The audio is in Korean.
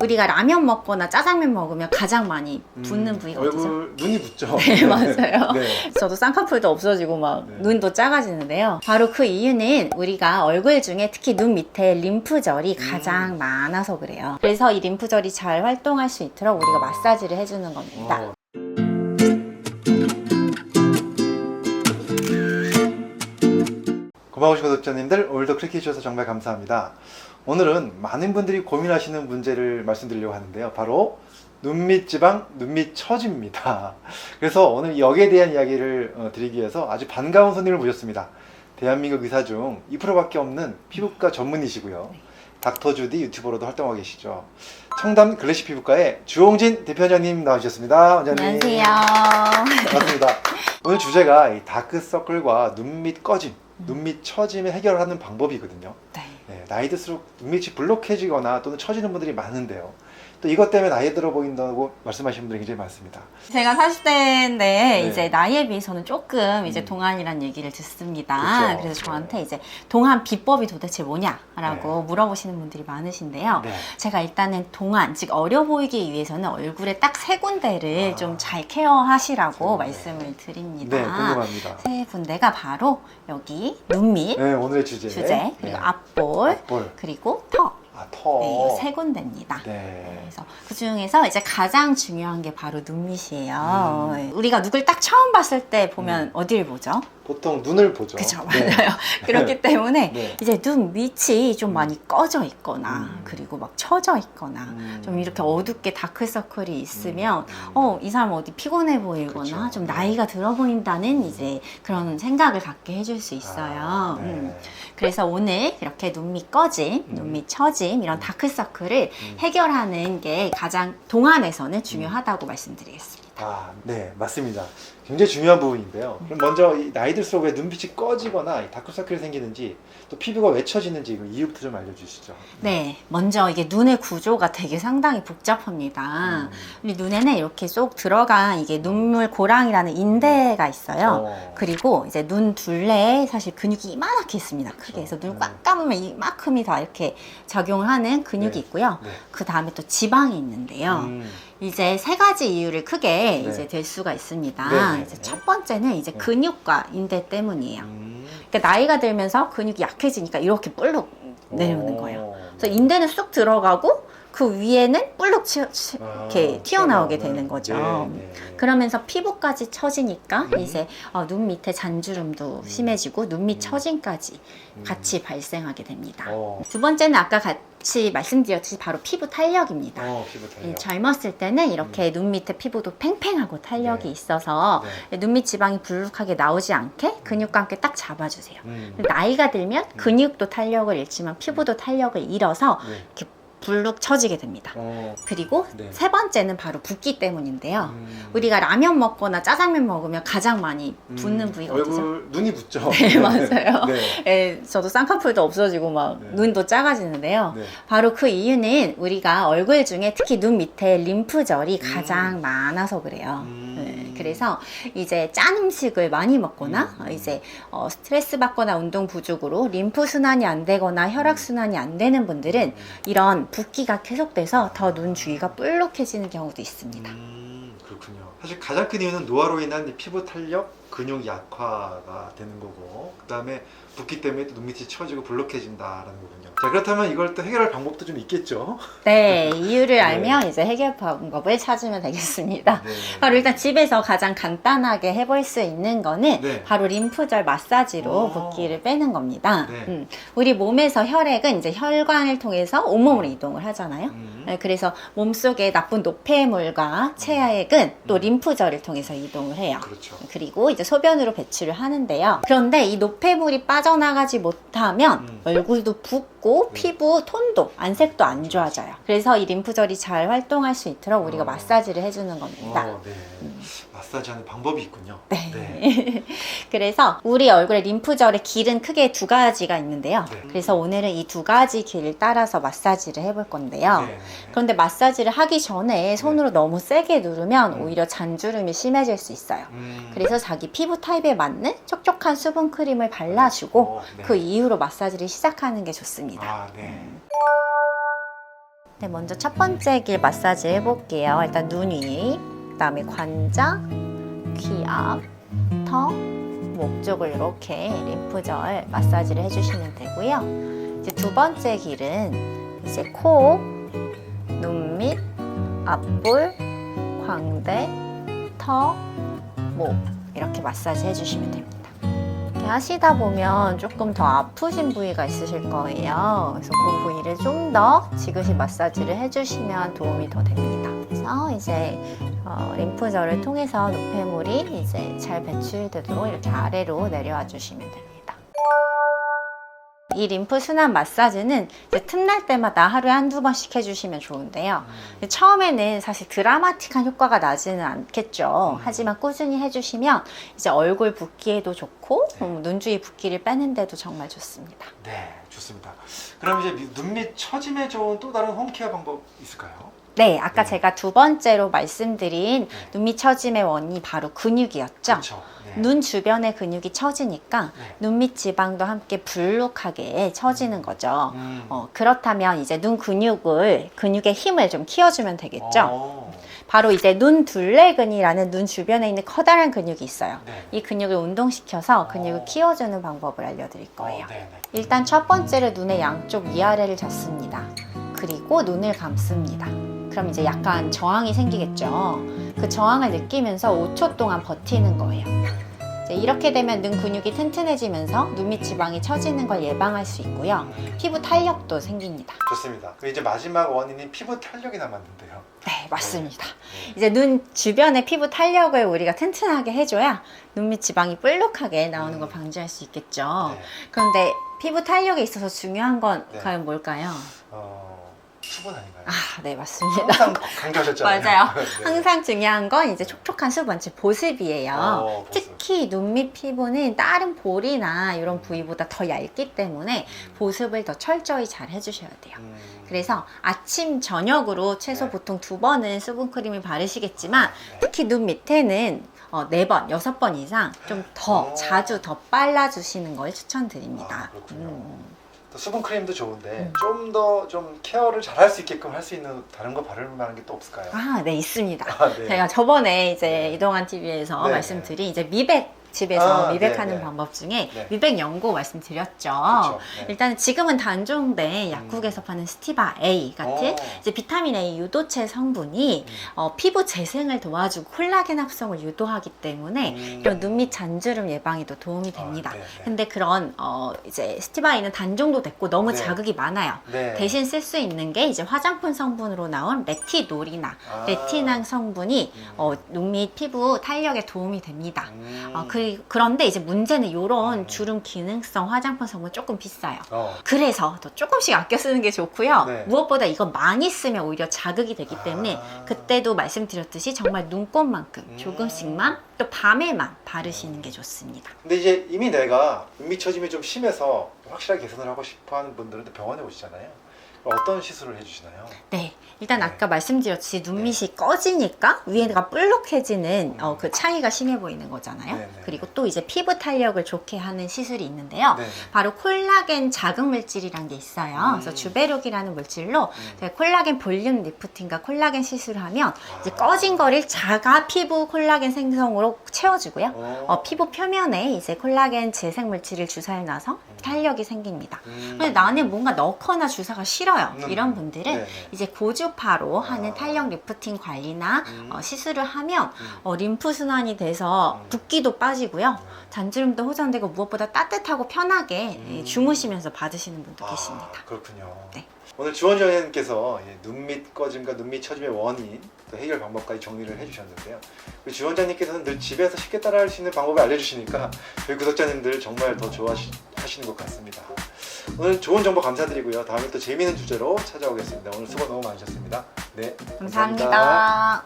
우리가 라면 먹거나 짜장면 먹으면 가장 많이 붓는 부위가 어디죠? 얼굴, 눈이 붓죠. 네, 맞아요. 네. 저도 쌍꺼풀도 없어지고 막 네. 눈도 작아지는데요. 바로 그 이유는 우리가 얼굴 중에 특히 눈 밑에 림프절이 가장 많아서 그래요. 그래서 이 림프절이 잘 활동할 수 있도록 우리가 마사지를 해주는 겁니다. 고마우신 구독자님들, 오늘도 클릭해 주셔서 정말 감사합니다. 오늘은 많은 분들이 고민하시는 문제를 말씀드리려고 하는데요. 바로 눈밑 지방, 눈밑 처지입니다. 그래서 오늘 여기에 대한 이야기를 드리기 위해서 아주 반가운 손님을 모셨습니다. 대한민국 의사 중 2%밖에 없는 피부과 전문의시고요. 닥터주디 유튜버로도 활동하고 계시죠. 청담 글래시 피부과의 주홍진 대표원장님 나와주셨습니다. 원장님. 안녕하세요. 반갑습니다. 오늘 주제가 이 다크서클과 눈밑 꺼짐, 눈밑 처짐을 해결하는 방법이거든요. 네. 네, 나이 들수록 눈밑이 불룩해지거나 또는 처지는 분들이 많은데요. 또 이것 때문에 나이 들어 보인다고 말씀하시는 분들이 굉장히 많습니다. 제가 40대인데 네. 이제 나이에 비해서는 조금 이제 동안이란 얘기를 듣습니다. 그렇죠. 그래서 저한테 이제 동안 비법이 도대체 뭐냐라고 물어보시는 분들이 많으신데요. 네. 제가 일단은 동안, 즉 어려 보이기 위해서는 얼굴에 딱 세 군데를 좀 잘 케어하시라고 말씀을 드립니다. 네, 궁금합니다. 세 군데가 바로 여기 눈밑, 네, 오늘의 주제. 그리고 네. 앞볼, 앞볼. 그리고 턱. 아, 턱. 네, 세 군데입니다. 네. 그래서 그 중에서 이제 가장 중요한 게 바로 눈밑이에요. 우리가 누굴 딱 처음 봤을 때 보면 어디를 보죠? 보통 눈을 보죠. 그죠, 네. 맞아요. 그렇기 때문에 네. 이제 눈 밑이 좀 많이 꺼져 있거나 그리고 막 처져 있거나 좀 이렇게 어둡게 다크서클이 있으면 이 사람 어디 피곤해 보이거나 그쵸. 좀 나이가 들어 보인다는 이제 그런 생각을 갖게 해줄 수 있어요. 아, 네. 그래서 오늘 이렇게 눈밑 꺼짐, 눈밑 처짐 이런 다크서클을 해결하는 게 가장 동안에서는 중요하다고 말씀드리겠습니다. 아, 네, 맞습니다. 굉장히 중요한 부분인데요. 그럼 먼저 이 나이 들수록 왜 눈빛이 꺼지거나 이 다크서클이 생기는지 또 피부가 왜 처지는지 그 이유부터 좀 알려주시죠. 네, 먼저 이게 눈의 구조가 되게 상당히 복잡합니다. 우리 눈에는 이렇게 쏙 들어간 이게 눈물 고랑이라는 인대가 있어요. 그리고 이제 눈 둘레에 사실 근육이 이만하게 있습니다. 크게 해서 눈 꽉 감으면 이만큼이 다 이렇게 작용을 하는 근육이 네. 있고요. 네. 그 다음에 또 지방이 있는데요. 이제 세 가지 이유를 크게 이제 될 수가 있습니다. 네. 이제 첫 번째는 이제 근육과 인대 때문이에요. 그러니까 나이가 들면서 근육이 약해지니까 이렇게 볼록 내려오는 거예요. 그래서 인대는 쑥 들어가고 그 위에는 볼록 이렇게 튀어나오게 되는 거죠. 그러면서 피부까지 처지니까 이제 눈 밑에 잔주름도 심해지고 눈 밑 처짐까지 같이 발생하게 됩니다. 두 번째는 아까 같이 말씀드렸듯이 바로 피부 탄력입니다. 피부 탄력. 네, 젊었을 때는 이렇게 눈 밑에 피부도 팽팽하고 탄력이 있어서 눈 밑 지방이 불룩하게 나오지 않게 근육과 함께 딱 잡아주세요. 나이가 들면 근육도 탄력을 잃지만 피부도 탄력을 잃어서 이렇게 불룩 처지게 됩니다. 그리고 세 번째는 바로 붓기 때문인데요. 우리가 라면 먹거나 짜장면 먹으면 가장 많이 붓는 부위가 어디죠? 얼굴, 눈이 붓죠. 네, 맞아요. 네. 네, 저도 쌍꺼풀도 없어지고 막 눈도 작아지는데요. 네. 바로 그 이유는 우리가 얼굴 중에 특히 눈 밑에 림프절이 가장 많아서 그래요. 네, 그래서 이제 짠 음식을 많이 먹거나 이제 스트레스 받거나 운동 부족으로 림프 순환이 안 되거나 혈액 순환이 안 되는 분들은 이런 붓기가 계속돼서 더 눈 주위가 볼록해지는 경우도 있습니다. 그렇군요. 사실 가장 큰 이유는 노화로 인한 이 피부 탄력, 근육 약화가 되는 거고, 그 다음에 붓기 때문에 또 눈밑이 처지고 불룩해진다라는 거군요. 자, 그렇다면 이걸 또 해결할 방법도 좀 있겠죠? 네, 이유를 알면 이제 해결 방법을 찾으면 되겠습니다. 바로 일단 집에서 가장 간단하게 해볼 수 있는 거는 바로 림프절 마사지로 붓기를 빼는 겁니다. 우리 몸에서 혈액은 이제 혈관을 통해서 온몸으로 이동을 하잖아요. 그래서 몸속에 나쁜 노폐물과 체액은 또 림프절을 통해서 이동을 해요. 그렇죠. 그리고 이제 소변으로 배출을 하는데요. 그런데 이 노폐물이 빠져나가지 못하면 얼굴도 붓고 피부 톤도 안색도 안 좋아져요. 그래서 이 림프절이 잘 활동할 수 있도록 우리가 마사지를 해주는 겁니다. 마사지하는 방법이 있군요. 네. 그래서 우리 얼굴에 림프절의 길은 크게 두 가지가 있는데요. 그래서 오늘은 이 두 가지 길을 따라서 마사지를 해볼 건데요. 그런데 마사지를 하기 전에 손으로 너무 세게 누르면 오히려 잔주름이 심해질 수 있어요. 그래서 자기 피부 타입에 맞는 촉촉한 수분 크림을 발라주고 그 이후로 마사지를 시작하는 게 좋습니다. 네, 먼저 첫 번째 길 마사지 해볼게요. 일단 눈 위, 그다음에 관자, 귀 앞, 턱, 목 쪽을 이렇게 림프절 마사지를 해주시면 되고요. 이제 두 번째 길은 이제 코, 눈 밑, 앞볼, 광대, 턱, 목 이렇게 마사지 해주시면 됩니다. 이렇게 하시다 보면 조금 더 아프신 부위가 있으실 거예요. 그래서 그 부위를 좀 더 지그시 마사지를 해주시면 도움이 더 됩니다. 그래서 이제 림프절을 통해서 노폐물이 이제 잘 배출되도록 이렇게 아래로 내려와 주시면 됩니다. 이 림프 순환 마사지는 이제 틈날 때마다 하루에 한두 번씩 해주시면 좋은데요. 처음에는 사실 드라마틱한 효과가 나지는 않겠죠. 하지만 꾸준히 해주시면 이제 얼굴 붓기에도 좋고 눈 주위 붓기를 빼는 데도 정말 좋습니다. 네, 좋습니다. 그럼 이제 눈 밑 처짐에 좋은 또 다른 홈케어 방법 있을까요? 네, 아까 제가 두 번째로 말씀드린 눈 밑 처짐의 원인이 바로 근육이었죠. 그렇죠. 눈 주변의 근육이 처지니까 눈 밑 지방도 함께 불룩하게 처지는 거죠. 그렇다면 이제 눈 근육의 힘을 좀 키워주면 되겠죠. 바로 이제 눈 둘레근이라는 눈 주변에 있는 커다란 근육이 있어요. 이 근육을 운동시켜서 근육을 키워주는 방법을 알려드릴 거예요. 일단 첫 번째로 눈의 양쪽 위아래를 잡습니다. 그리고 눈을 감습니다. 그럼 이제 약간 저항이 생기겠죠. 그 저항을 느끼면서 5초 동안 버티는 거예요. 이제 이렇게 되면 눈 근육이 튼튼해지면서 눈 밑 지방이 처지는 걸 예방할 수 있고요. 피부 탄력도 생깁니다. 좋습니다. 그럼 이제 마지막 원인인 피부 탄력이 남았는데요. 네, 맞습니다. 이제 눈 주변의 피부 탄력을 우리가 튼튼하게 해줘야 눈 밑 지방이 볼록하게 나오는 걸 방지할 수 있겠죠. 그런데 피부 탄력에 있어서 중요한 건 과연 뭘까요? 수분 아닌가요? 아, 네, 맞습니다. 항상 강조하셨잖아요. 맞아요. 네. 항상 중요한 건 이제 촉촉한 수분, 즉 보습이에요. 보습. 특히 눈 밑 피부는 다른 볼이나 이런 부위보다 더 얇기 때문에 보습을 더 철저히 잘 해주셔야 돼요. 그래서 아침, 저녁으로 최소 보통 2번은 수분크림을 바르시겠지만 특히 눈 밑에는 4번, 6번 이상 좀 더 자주 더 빨라주시는 걸 추천드립니다. 또 수분 크림도 좋은데 좀 더 좀 케어를 잘 할 수 있게끔 할 수 있는 다른 거 바를 만한 게 또 없을까요? 아, 네, 있습니다. 네. 제가 저번에 이제 이동환 TV에서 말씀드린 이제 미백 집에서 미백하는 방법 중에 미백 연고 말씀드렸죠. 그렇죠. 일단 지금은 단종된 약국에서 파는 스티바 A 같은 이제 비타민 A 유도체 성분이 피부 재생을 도와주고 콜라겐 합성을 유도하기 때문에 이런 눈 밑 잔주름 예방에도 도움이 됩니다. 근데 그런 이제 스티바 A는 단종도 됐고 너무 자극이 많아요. 대신 쓸 수 있는 게 이제 화장품 성분으로 나온 레티놀이나 레티낭 성분이 눈 밑 피부 탄력에 도움이 됩니다. 그런데 이제 문제는 이런 주름 기능성 화장품 성분 조금 비싸요. 그래서 더 조금씩 아껴 쓰는 게 좋고요. 무엇보다 이거 많이 쓰면 오히려 자극이 되기 때문에 그때도 말씀드렸듯이 정말 눈곱만큼 조금씩만 또 밤에만 바르시는 게 좋습니다. 근데 이제 이미 내가 눈 밑 처짐이 좀 심해서 확실하게 개선을 하고 싶어 하는 분들은 또 병원에 오시잖아요. 어떤 시술을 해주시나요? 네, 일단 아까 말씀드렸듯이 눈 밑이 꺼지니까 위에가 볼록해지는 그 차이가 심해 보이는 거잖아요. 그리고 또 이제 피부 탄력을 좋게 하는 시술이 있는데요. 바로 콜라겐 자극 물질이란 게 있어요. 그래서 주베룩이라는 물질로 콜라겐 볼륨 리프팅과 콜라겐 시술을 하면 이제 꺼진 거를 자가 피부 콜라겐 생성으로 채워주고요. 피부 표면에 이제 콜라겐 재생 물질을 주사해 놔서 탄력이 생깁니다. 근데 나는 뭔가 넣거나 주사가 싫어요. 이런 분들은 이제 고주파로 하는 탄력 리프팅 관리나 시술을 하면 림프 순환이 돼서 붓기도 빠지고요. 잔주름도 호전되고 무엇보다 따뜻하고 편하게 주무시면서 받으시는 분도 계십니다. 그렇군요. 네. 오늘 주원장님께서 눈 밑 꺼짐과 눈 밑 처짐의 원인, 또 해결 방법까지 정리를 해주셨는데요. 주원장님께서는 늘 집에서 쉽게 따라할 수 있는 방법을 알려주시니까 저희 구독자님들 정말 더 좋아하시는 것 같습니다. 오늘 좋은 정보 감사드리고요. 다음에 또 재미있는 주제로 찾아오겠습니다. 오늘 수고 너무 많으셨습니다. 네, 감사합니다.